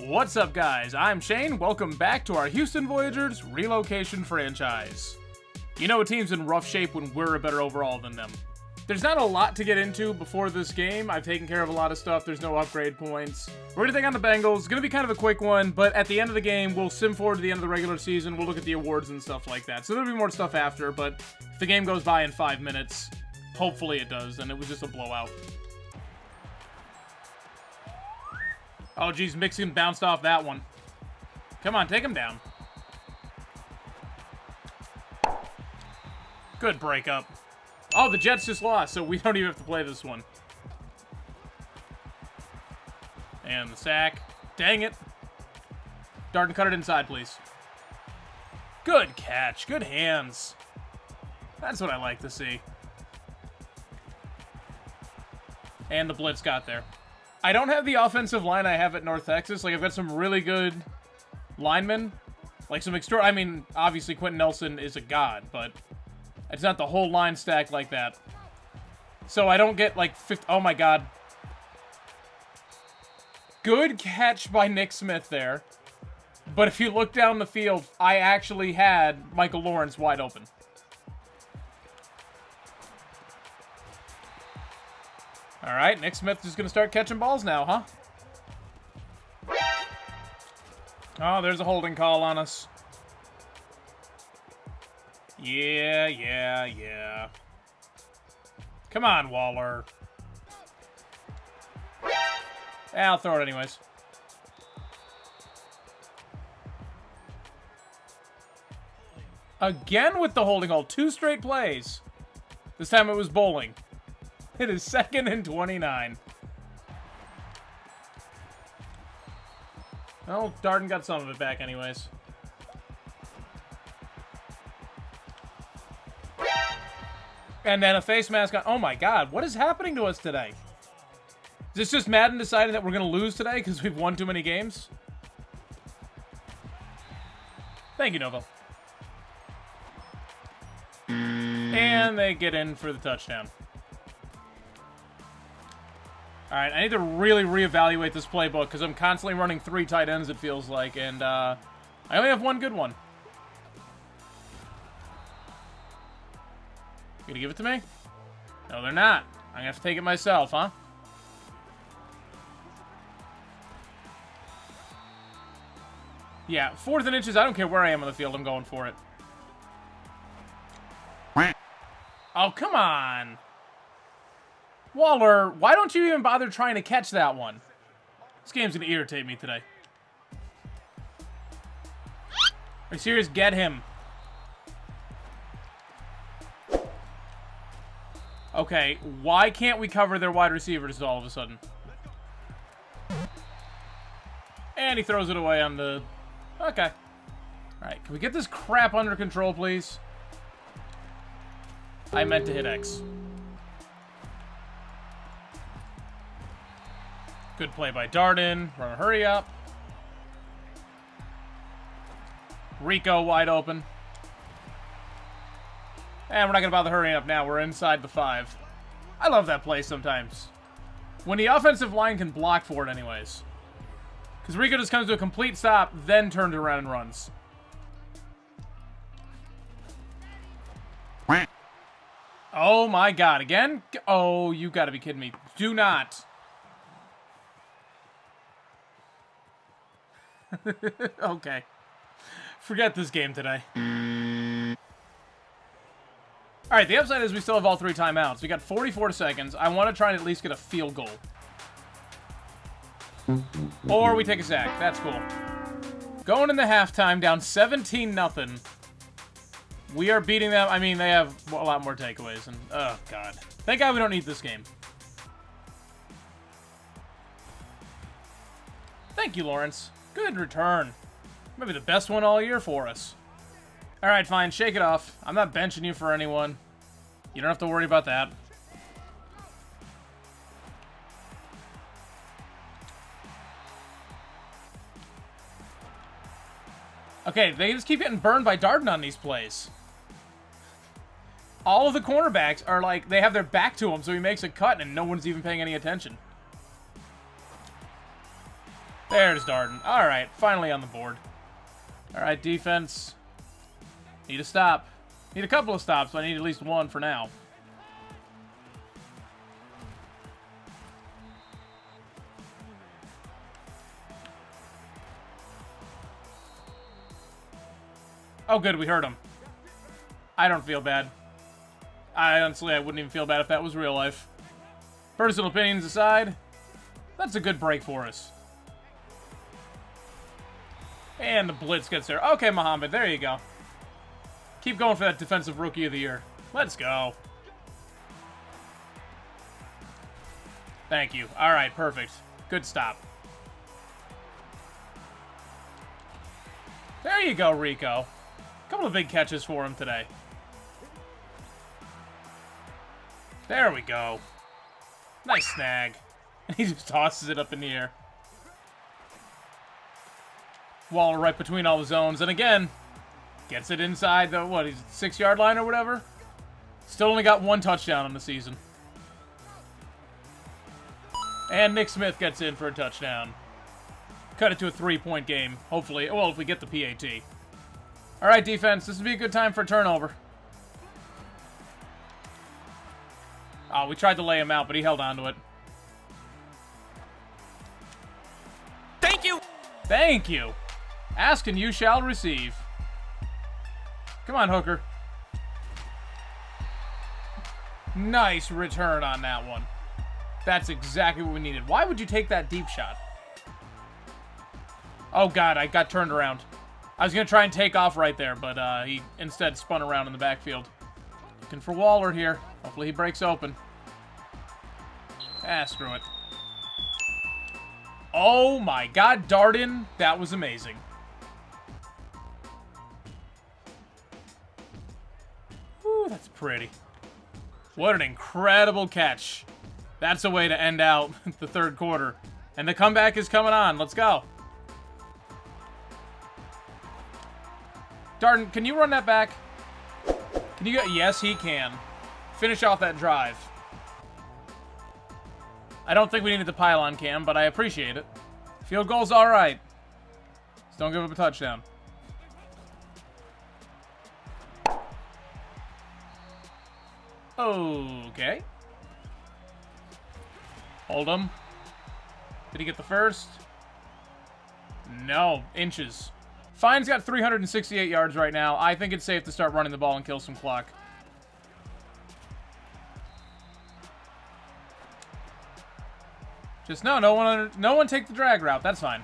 What's up, guys? I'm Shane. Welcome back to our Houston Voyagers Relocation franchise. You know a team's in rough shape when we're a better overall than them. There's not a lot to get into before this game. I've taken care of a lot of stuff. There's no upgrade points. We're going to take on the Bengals. It's going to be kind of a quick one, but at the end of the game, we'll sim forward to the end of the regular season. We'll look at the awards and stuff like that. So there'll be more stuff after, but if the game goes by in 5 minutes, hopefully it does, and it was just a blowout. Oh, geez, Mixon bounced off that one. Come on, take him down. Good breakup. Oh, the Jets just lost, so we don't even have to play this one. And the sack. Dang it. Darden, cut it inside, please. Good catch. Good hands. That's what I like to see. And the blitz got there. I don't have the offensive line I have at North Texas. Like, I've got some really good linemen. Like, some extra... I mean, obviously, Quentin Nelson is a god, but it's not the whole line stack like that. So I don't get, like, 50... Oh, my God. Good catch by Nick Smith there. But if you look down the field, I actually had Michael Lawrence wide open. All right, Nick Smith is going to start catching balls now, huh? Oh, there's a holding call on us. Yeah. Come on, Waller. I'll throw it anyways. Again with the holding call. 2 straight plays. This time it was bowling. It is 2nd and 29. Well, Darden got some of it back anyways. And then a face mask on. Oh my God, what is happening to us today? Is this just Madden deciding that we're going to lose today because we've won too many games? Thank you, Novo. And they get in for the touchdown. All right, I need to really reevaluate this playbook because I'm constantly running 3 tight ends, it feels like, and I only have 1 good one. You gonna give it to me? No, they're not. I'm gonna have to take it myself, huh? Yeah, 4th and inches, I don't care where I am on the field, I'm going for it. Oh, come on. Waller, why don't you even bother trying to catch that one? This game's going to irritate me today. Are you serious? Get him. Okay, why can't we cover their wide receivers all of a sudden? And he throws it away on the... Okay. Alright, can we get this crap under control, please? I meant to hit X. Good play by Darden. Run a hurry up. Rico wide open. And we're not going to bother hurrying up now. We're inside the 5. I love that play sometimes. When the offensive line can block for it anyways. Because Rico just comes to a complete stop, then turns around and runs. Oh my God. Again? Oh, you got to be kidding me. Do not. Okay. Forget this game today. Alright, the upside is we still have all 3 timeouts. We got 44 seconds. I want to try and at least get a field goal. Or we take a sack. That's cool. Going into halftime, down 17-0. We are beating them. I mean, they have a lot more takeaways. And oh, God. Thank God we don't need this game. Thank you, Lawrence. Good return. Maybe the best one all year for us. Alright, fine. Shake it off. I'm not benching you for anyone. You don't have to worry about that. Okay, they just keep getting burned by Darden on these plays. All of the cornerbacks are like, they have their back to him, so he makes a cut and no one's even paying any attention. There's Darden. All right, finally on the board. All right, defense. Need a stop. Need a couple of stops, but I need at least one for now. Oh, good, we heard him. I don't feel bad. Honestly, I wouldn't even feel bad if that was real life. Personal opinions aside, that's a good break for us. And the blitz gets there. Okay, Muhammad, there you go. Keep going for that Defensive Rookie of the Year. Let's go. Thank you. All right, perfect. Good stop. There you go, Rico. A couple of big catches for him today. There we go. Nice snag. He just tosses it up in the air. Waller right between all the zones. And again, gets it inside the, what, he's 6-yard line or whatever? Still only got 1 touchdown on the season. And Nick Smith gets in for a touchdown. Cut it to a 3-point game. Hopefully, well, if we get the PAT. All right, defense, this would be a good time for a turnover. Oh, we tried to lay him out, but he held on to it. Thank you! Thank you! Ask and you shall receive. Come on, Hooker. Nice return on that one. That's exactly what we needed. Why would you take that deep shot? Oh, God, I got turned around. I was going to try and take off right there, but he instead spun around in the backfield. Looking for Waller here. Hopefully he breaks open. Ah, screw it. Oh, my God, Darden. That was amazing. Ooh, that's pretty. What an incredible catch. That's a way to end out the third quarter. And the comeback is coming on. Let's go. Darden, can you run that back? Can you get... Yes, he can. Finish off that drive. I don't think we needed the pylon cam, but I appreciate it. Field goal's all right. Just don't give up a touchdown. Okay. Hold him. Did he get the first? No. Inches. Fine's got 368 yards right now. I think it's safe to start running the ball and kill some clock. Just no one take the drag route. That's fine.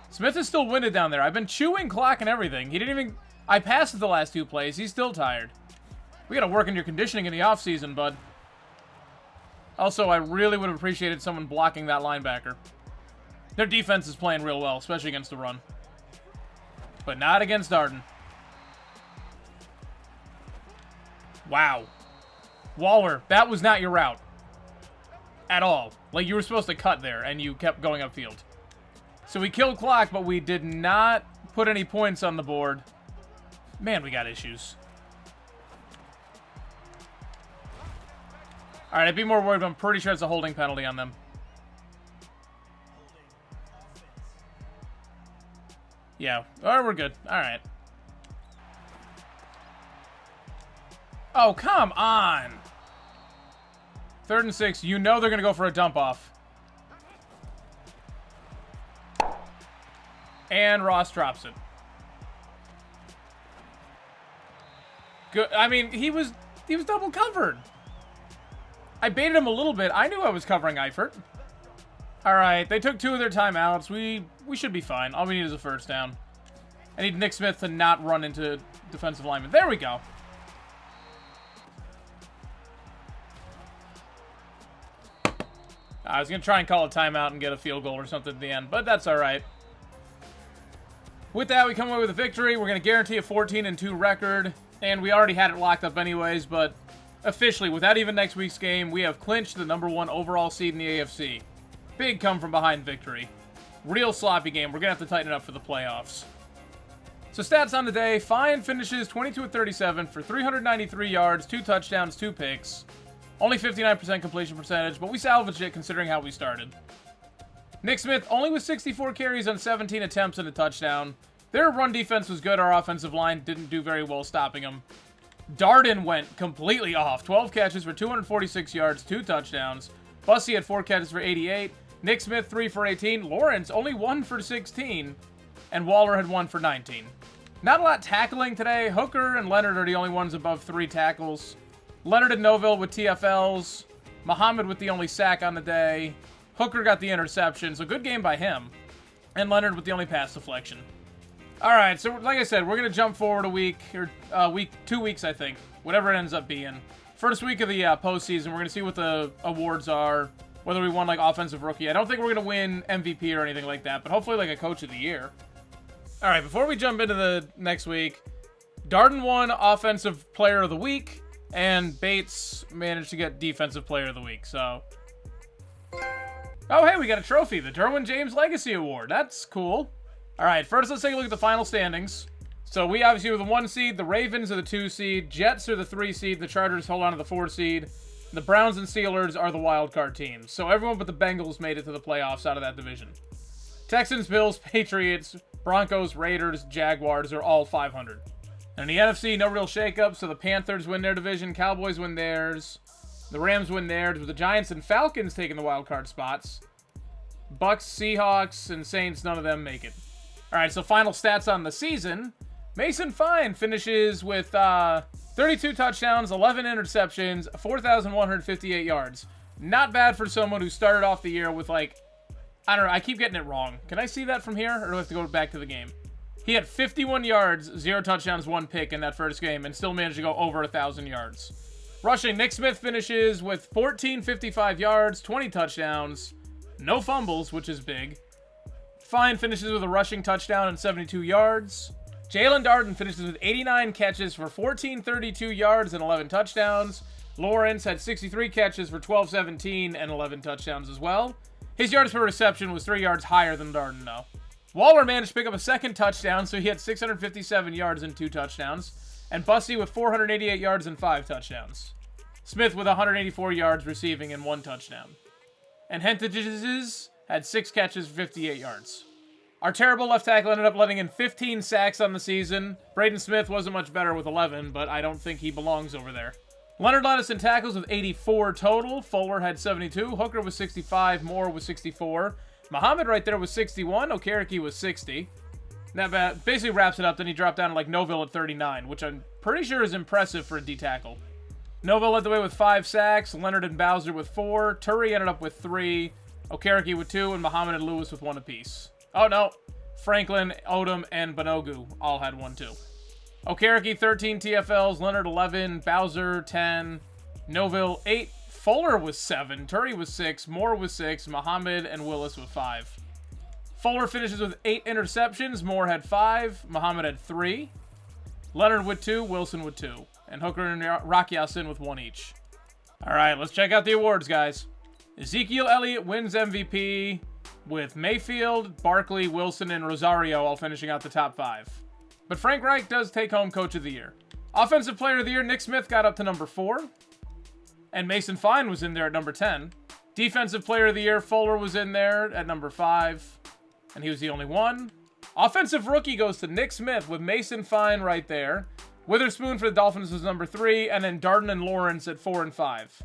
Smith is still winded down there. I've been chewing clock and everything. He didn't even... I passed it the last 2 plays. He's still tired. We gotta work on your conditioning in the offseason, bud. Also, I really would have appreciated someone blocking that linebacker. Their defense is playing real well, especially against the run. But not against Darden. Wow. Waller, that was not your route. At all. Like, you were supposed to cut there, and you kept going upfield. So we killed clock, but we did not put any points on the board. Man, we got issues. Alright, I'd be more worried, but I'm pretty sure it's a holding penalty on them. Yeah. Oh, we're good. Alright. Oh, come on! 3rd and 6. You know they're going to go for a dump-off. And Ross drops it. Good. I mean, he was double covered. I baited him a little bit. I knew I was covering Eifert. All right, they took 2 of their timeouts. We should be fine. All we need is a first down. I need Nick Smith to not run into defensive linemen. There we go. I was going to try and call a timeout and get a field goal or something at the end, but that's all right. With that, we come away with a victory. We're going to guarantee a 14-2 record, and we already had it locked up anyways, but officially, without even next week's game, we have clinched the #1 overall seed in the AFC. Big come-from-behind victory. Real sloppy game. We're going to have to tighten it up for the playoffs. So stats on the day. Fine finishes 22 of 37 for 393 yards, 2 touchdowns, 2 picks. Only 59% completion percentage, but we salvaged it considering how we started. Nick Smith only with 64 carries on 17 attempts and a touchdown. Their run defense was good. Our offensive line didn't do very well stopping them. Darden went completely off. 12 catches for 246 yards, 2 touchdowns. Bussey had 4 catches for 88. Nick Smith, 3 for 18. Lawrence, only 1 for 16. And Waller had 1 for 19. Not a lot tackling today. Hooker and Leonard are the only ones above 3 tackles. Leonard and Noville with TFLs. Muhammad with the only sack on the day. Hooker got the interception, so good game by him. And Leonard with the only pass deflection. All right, so like I said, we're going to jump forward a week, or 2 weeks, I think. Whatever it ends up being. First week of the postseason, we're going to see what the awards are. Whether we won, like, Offensive Rookie. I don't think we're going to win MVP or anything like that, but hopefully, like, a Coach of the Year. All right, before we jump into the next week, Darden won Offensive Player of the Week, and Bates managed to get Defensive Player of the Week, so... Oh, hey, we got a trophy, the Derwin James Legacy Award. That's cool. All right, first let's take a look at the final standings. So we obviously were the 1 seed, the Ravens are the 2 seed, Jets are the 3 seed, the Chargers hold on to the 4 seed, the Browns and Steelers are the wild card teams. So everyone but the Bengals made it to the playoffs out of that division. Texans, Bills, Patriots, Broncos, Raiders, Jaguars are all 500. And in the NFC, no real shakeup, so the Panthers win their division, Cowboys win theirs, the Rams win theirs, with the Giants and Falcons taking the wild card spots. Bucks, Seahawks, and Saints, none of them make it. All right, so final stats on the season. Mason Fine finishes with 32 touchdowns, 11 interceptions, 4,158 yards. Not bad for someone who started off the year with, like, I don't know, I keep getting it wrong. Can I see that from here, or do I have to go back to the game? He had 51 yards, 0 touchdowns, 1 pick in that first game, and still managed to go over 1,000 yards. Rushing, Nick Smith finishes with 1,455 yards, 20 touchdowns, no fumbles, which is big. Fine finishes with a rushing touchdown and 72 yards. Jalen Darden finishes with 89 catches for 1,432 yards and 11 touchdowns. Lawrence had 63 catches for 1,217 and 11 touchdowns as well. His yards per reception was 3 yards higher than Darden, though. Waller managed to pick up a second touchdown, so he had 657 yards and 2 touchdowns. And Bussey with 488 yards and 5 touchdowns. Smith with 184 yards receiving and 1 touchdown. And Hentages had 6 catches for 58 yards. Our terrible left tackle ended up letting in 15 sacks on the season. Braden Smith wasn't much better with 11, but I don't think he belongs over there. Leonard led us in tackles with 84 total. Fuller had 72. Hooker was 65. Moore was 64. Muhammad right there was 61. Okereke was 60. That basically wraps it up. Then he dropped down to like Noville at 39, which I'm pretty sure is impressive for a D tackle. Noville led the way with 5 sacks. Leonard and Bowser with 4. Turry ended up with 3. Okereke with 2. And Muhammad and Lewis with 1 apiece. Oh, no. Franklin, Odom, and Banogu all had 1, too. Okereke, 13 TFLs. Leonard, 11. Bowser, 10. Noville, 8. Fuller was 7. Turry was 6. Moore was 6. Muhammad and Willis with 5. Fuller finishes with 8 interceptions. Moore had 5. Muhammad had 3. Leonard with 2. Wilson with 2. And Hooker and Rocky Yasin with 1 each. All right, let's check out the awards, guys. Ezekiel Elliott wins MVP with Mayfield, Barkley, Wilson, and Rosario all finishing out the top 5. But Frank Reich does take home Coach of the Year. Offensive Player of the Year, Nick Smith got up to number 4. And Mason Fine was in there at number 10. Defensive Player of the Year, Fuller was in there at number 5. And he was the only one. Offensive Rookie goes to Nick Smith with Mason Fine right there. Witherspoon for the Dolphins was number 3. And then Darden and Lawrence at 4 and 5.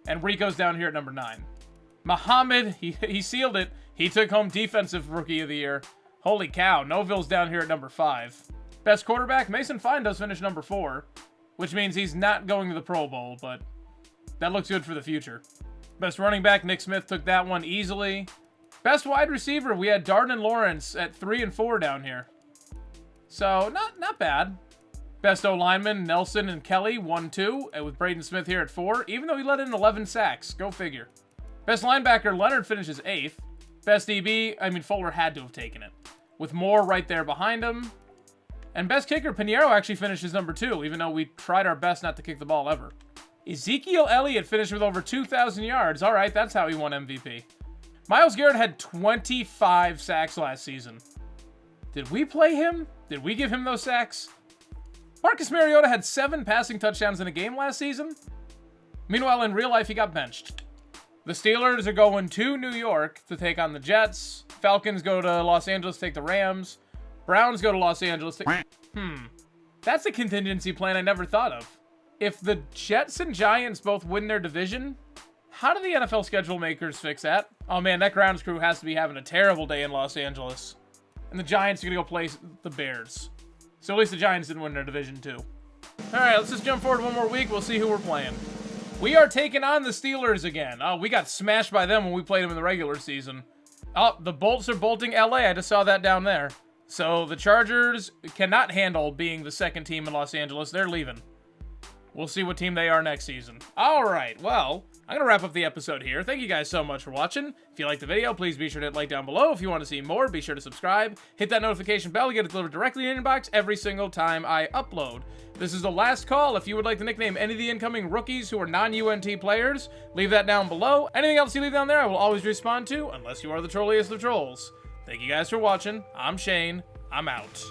And Rico's down here at number 9. Muhammad, he sealed it. He took home Defensive Rookie of the Year. Holy cow, Noville's down here at number 5. Best quarterback, Mason Fine does finish number 4, which means he's not going to the Pro Bowl, but that looks good for the future. Best running back, Nick Smith took that one easily. Best wide receiver, we had Darden and Lawrence at 3 and 4 down here. So, not bad. Best O-lineman, Nelson and Kelly, 1-2, with Braden Smith here at 4, even though he let in 11 sacks. Go figure. Best linebacker, Leonard finishes 8th. Best DB, Fuller had to have taken it, with Moore right there behind him. And best kicker, Pinheiro actually finishes number 2, even though we tried our best not to kick the ball ever. Ezekiel Elliott finished with over 2,000 yards. All right, that's how he won MVP. Myles Garrett had 25 sacks last season. Did we play him? Did we give him those sacks? Marcus Mariota had 7 passing touchdowns in a game last season. Meanwhile, in real life, he got benched. The Steelers are going to New York to take on the Jets. Falcons go to Los Angeles to take the Rams. Browns go to Los Angeles to... That's a contingency plan I never thought of. If the Jets and Giants both win their division, how do the NFL schedule makers fix that? Oh man, that grounds crew has to be having a terrible day in Los Angeles. And the Giants are going to go play the Bears. So at least the Giants didn't win their division too. Alright, let's just jump forward one more week. We'll see who we're playing. We are taking on the Steelers again. Oh, we got smashed by them when we played them in the regular season. Oh, the Bolts are bolting LA. I just saw that down there. So the Chargers cannot handle being the second team in Los Angeles. They're leaving. We'll see what team they are next season. All right, well, I'm going to wrap up the episode here. Thank you guys so much for watching. If you liked the video, please be sure to hit like down below. If you want to see more, be sure to subscribe. Hit that notification bell to get it delivered directly in your inbox every single time I upload. This is the last call. If you would like to nickname any of the incoming rookies who are non-UNT players, leave that down below. Anything else you leave down there, I will always respond to, unless you are the trolliest of trolls. Thank you guys for watching. I'm Shane. I'm out.